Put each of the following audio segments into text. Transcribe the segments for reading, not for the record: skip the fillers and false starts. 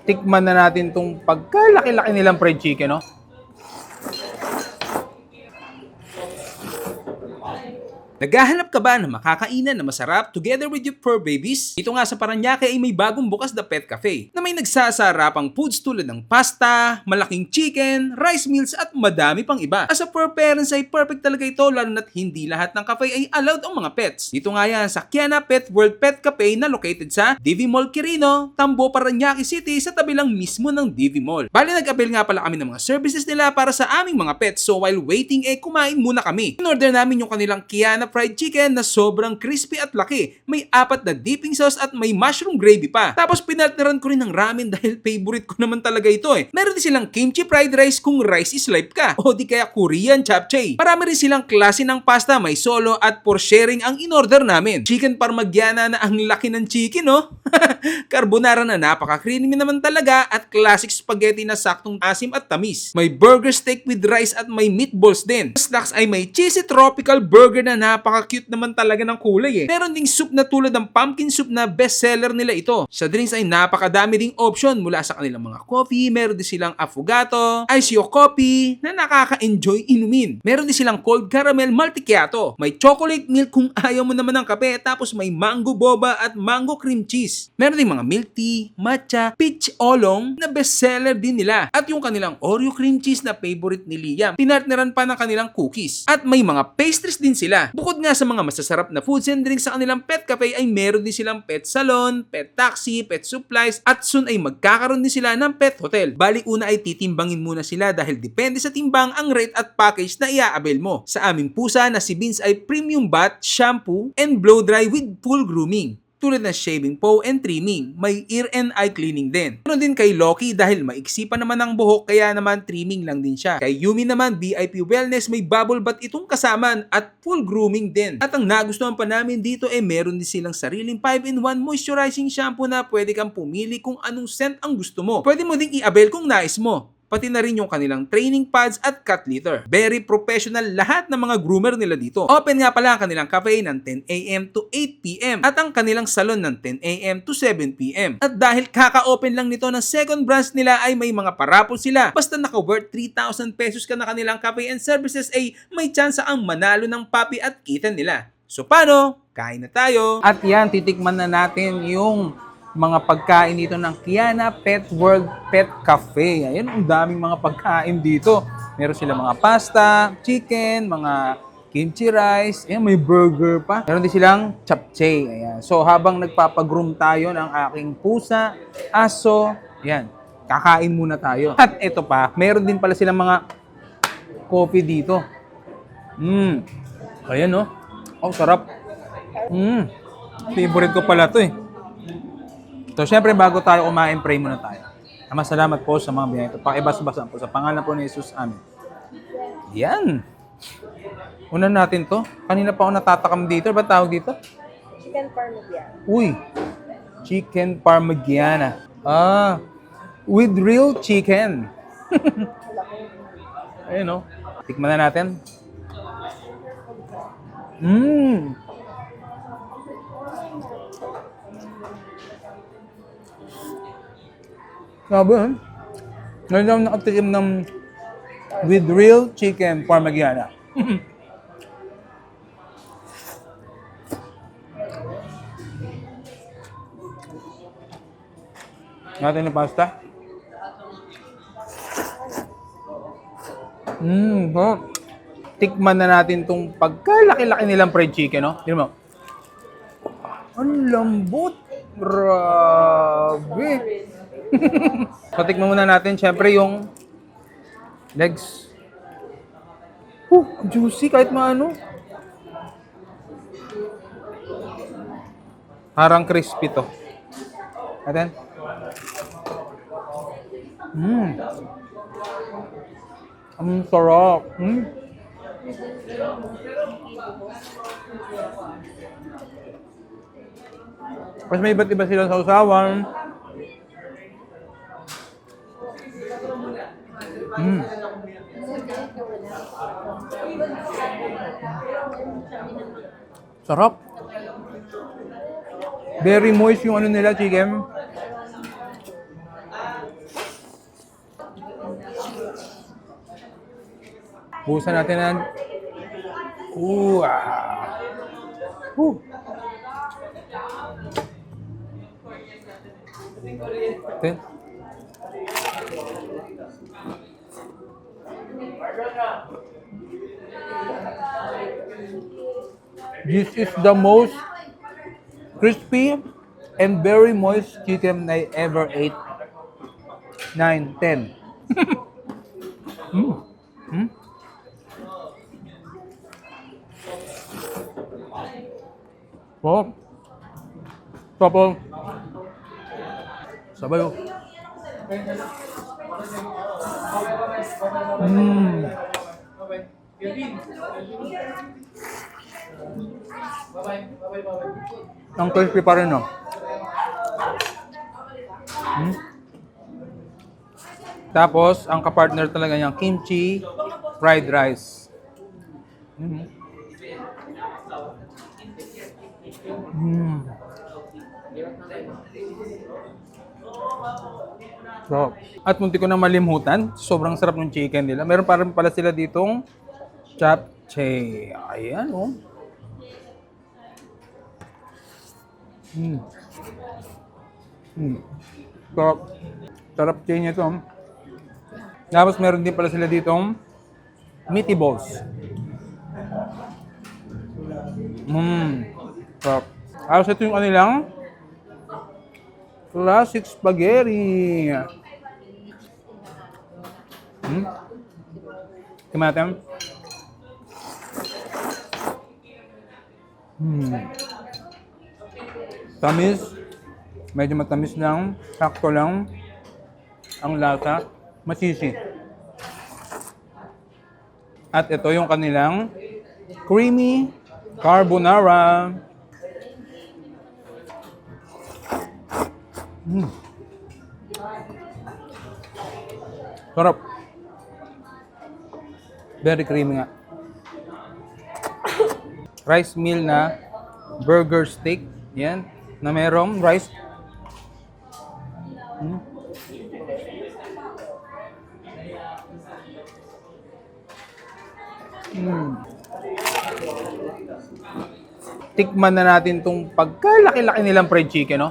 Tikman na natin tong pagkalaki-laki nilang fried chicken, no? Naghahanap ka ba ng makakainan na masarap together with your fur babies? Dito nga sa Paranaque ay may bagong bukas na pet cafe na may nagsasarapang foods tulad ng pasta, malaking chicken, rice meals at madami pang iba. As a fur parents ay perfect talaga ito lalo na't hindi lahat ng cafe ay allowed ang mga pets. Dito nga yan sa Kiana Pet World Pet Cafe na located sa DV Mall Quirino, Tambo, Paranaque City sa tabi lang mismo ng DV Mall. Bali nag-avail nga pala kami ng mga services nila para sa aming mga pets so while waiting kumain muna kami. In-order namin yung kanilang Kiana fried chicken na sobrang crispy at laki. May 4 na dipping sauce at may mushroom gravy pa. Tapos pinalteran ko rin ng ramen dahil favorite ko naman talaga ito Meron din silang kimchi fried rice kung rice is life ka. O di kaya Korean japchae. Marami rin silang klase ng pasta, may solo at for sharing ang in-order namin. Chicken parmigiana na ang laki ng chicken Carbonara na napaka-creamy naman talaga at classic spaghetti na saktong asim at tamis. May burger steak with rice at may meatballs din. Snacks ay may cheesy tropical burger na napaka-cute naman talaga ng kulay Meron ding soup na tulad ng pumpkin soup na bestseller nila ito. Sa drinks ay napakadami ding option mula sa kanilang mga coffee. Meron din silang affogato, ice coffee na nakaka-enjoy inumin. Meron din silang cold caramel malticchiato. May chocolate milk kung ayaw mo naman ng kape. Tapos may mango boba at mango cream cheese. Meron din mga milk tea, matcha, peach oolong na bestseller din nila. At yung kanilang Oreo cream cheese na favorite ni Liam. Pinartneran pa ng kanilang cookies. At may mga pastries din sila. Bukod nga sa mga masasarap na foods and drinks sa kanilang pet cafe ay meron din silang pet salon, pet taxi, pet supplies at soon ay magkakaroon din sila ng pet hotel. Bali una ay titimbangin muna sila dahil depende sa timbang ang rate at package na i-avail mo. Sa aming pusa na si Vince ay premium bath, shampoo, and blow dry with full grooming. Tulad ng shaving paw and trimming. May ear and eye cleaning din. Meron din kay Loki dahil maiksi pa naman ang buhok kaya naman trimming lang din siya. Kay Yumi naman VIP Wellness may bubble bath itong kasamaan at full grooming din. At ang nagustuhan pa namin dito meron din silang sariling 5-in-1 moisturizing shampoo na pwede kang pumili kung anong scent ang gusto mo. Pwede mo ding i-avail kung nais mo. Pati na rin yung kanilang training pads at cat litter. Very professional lahat ng mga groomer nila dito. Open nga pala ang kanilang cafe ng 10 AM to 8 PM at ang kanilang salon ng 10 AM to 7 PM. At dahil kaka-open lang nito ng second branch nila ay may mga parapol sila. Basta naka-worth 3,000 pesos ka na kanilang cafe and services may chance ang manalo ng puppy at kitten nila. So paano? Kain na tayo! At yan, titikman na natin yung mga pagkain dito ng Kiana Pet World Pet Cafe. Ayan, ang daming mga pagkain dito. Meron sila mga pasta, chicken, mga kimchi rice, ayan, may burger pa. Meron din silang japchae. Ayan. So habang nagpapagroom tayo ng aking pusa, aso, ayan, kakain muna tayo. At ito pa, meron din pala silang mga coffee dito. Ayan oh, sarap. Favorite ko pala to So, syempre, bago tayo kumain, pray muna tayo. Ama, salamat po sa mga biyaya ito. Pakibas-basan po sa pangalan po ni Jesus. Amen. Yan. Unan natin to. Kanina pa ako natatakam dito. Ba tawag dito? Chicken parmigiana. Uy. Chicken parmigiana. With real chicken. Ayun Tikman na natin. Sabi, ngayon ako nakatikim ng with real chicken parmigiana. Natin na pasta. Tikman na natin tong pagkalaki-laki nilang fried chicken, Tignan mo. Ang lambot. Grabe. So, tikman muna natin, syempre, yung legs. Juicy kahit maano. Parang crispy to. Atin. Ang sarap. Mas may iba't iba silang sausawan. Sarap. Very moist yung ano nila, chicken. Buhusan natin ng... Ah. Okay. This is the most crispy and very moist chicken I ever ate. 9, 10. Oh. Tapos, sabay oh. Ang crispy pa rin, no? Tapos, ang kapartner talaga niyang kimchi fried rice. So, at munti ko na malimutan, sobrang sarap ng chicken nila. Meron pa rin pala sila ditong japchae. Ayan, oh. Sarap. Sarap chain niya ito. Tapos meron din pala sila ditong meaty balls. Sarap. Tapos ito yung kanilang classic spaghetti. Timatem. Tamis. Medyo matamis lang. Sakto lang. Ang lasa. Masisi. At ito yung kanilang creamy carbonara. Sarap. Very creamy nga. Rice meal na burger steak. Yan. Na merong rice. Tikman na natin tong pagkalaki-laki nilang fried chicken, no?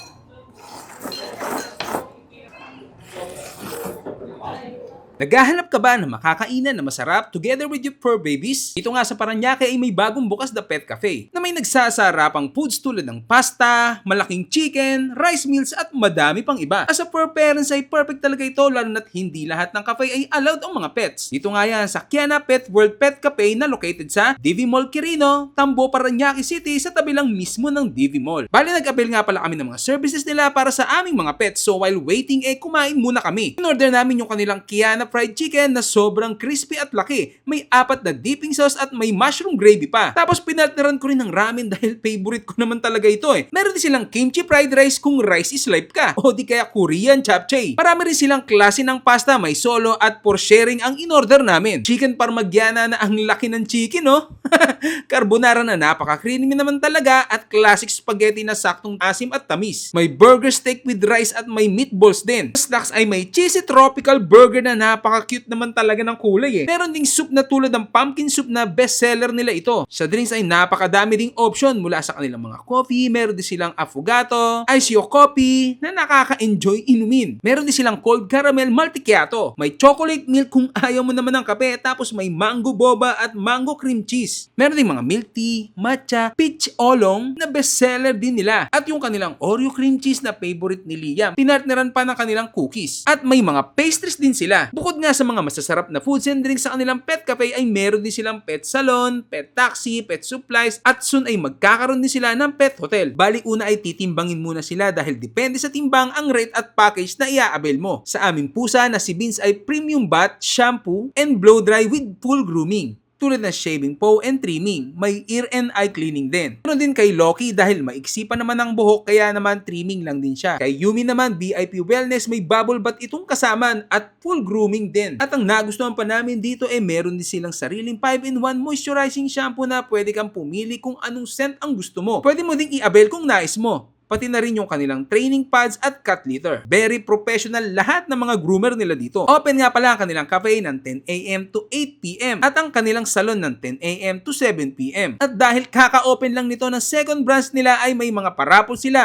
Naghahanap ka ba ng makakainan na masarap together with your fur babies? Dito nga sa Paranaque ay may bagong bukas na pet cafe na may nagsasarapang foods tulad ng pasta, malaking chicken, rice meals at madami pang iba. As a fur parents ay perfect talaga ito lalo na't hindi lahat ng cafe ay allowed ang mga pets. Dito nga yan sa Kiana Pet World Pet Cafe na located sa DV Mall Quirino, Tambo, Paranaque City sa tabi lang mismo ng DV Mall. Bali nag-avail nga pala kami ng mga services nila para sa aming mga pets so while waiting kumain muna kami. In-order namin yung kanilang Kiana fried chicken na sobrang crispy at laki. May 4 na dipping sauce at may mushroom gravy pa. Tapos pinalteran ko rin ng ramen dahil favorite ko naman talaga ito Meron din silang kimchi fried rice kung rice is life ka. O di kaya Korean japchae. Marami rin silang klase ng pasta, may solo at for sharing ang in-order namin. Chicken parmigiana na ang laki ng chicken, Carbonara na napaka-creamy naman talaga at classic spaghetti na saktong asim at tamis. May burger steak with rice at may meatballs din. Snacks ay may cheesy tropical burger na napaka-cute naman talaga ng kulay Meron ding soup na tulad ng pumpkin soup na bestseller nila ito. Sa drinks ay napakadami ding option mula sa kanilang mga coffee. Meron din silang affogato, ice coffee na nakaka-enjoy inumin. Meron din silang cold caramel malticchiato. May chocolate milk kung ayaw mo naman ng kape. Tapos may mango boba at mango cream cheese. Meron din mga milk tea, matcha, peach oolong na bestseller din nila. At yung kanilang Oreo cream cheese na favorite ni Liam. Pinartneran pa ng kanilang cookies. At may mga pastries din sila. Bukod nga sa mga masasarap na foods and drinks sa kanilang pet cafe ay meron din silang pet salon, pet taxi, pet supplies at soon ay magkakaroon din sila ng pet hotel. Bali una ay titimbangin muna sila dahil depende sa timbang ang rate at package na i-avail mo. Sa aming pusa na si Vince ay premium bath, shampoo, and blow dry with full grooming. Tulad na shaving paw and trimming. May ear and eye cleaning din. Meron din kay Loki dahil maiksi pa naman ang buhok kaya naman trimming lang din siya. Kay Yumi naman VIP Wellness may bubble bath itong kasamaan at full grooming din. At ang nagustuhan pa namin dito meron din silang sariling 5-in-1 moisturizing shampoo na pwede kang pumili kung anong scent ang gusto mo. Pwede mo ding i-avail kung nais mo. pati na rin yung kanilang training pads at cat litter. Very professional lahat ng mga groomer nila dito. Open nga pala ang kanilang cafe ng 10 a.m. to 8 p.m. at ang kanilang salon ng 10 a.m. to 7 p.m. At dahil kaka-open lang nito ng second branch nila ay may mga parapol sila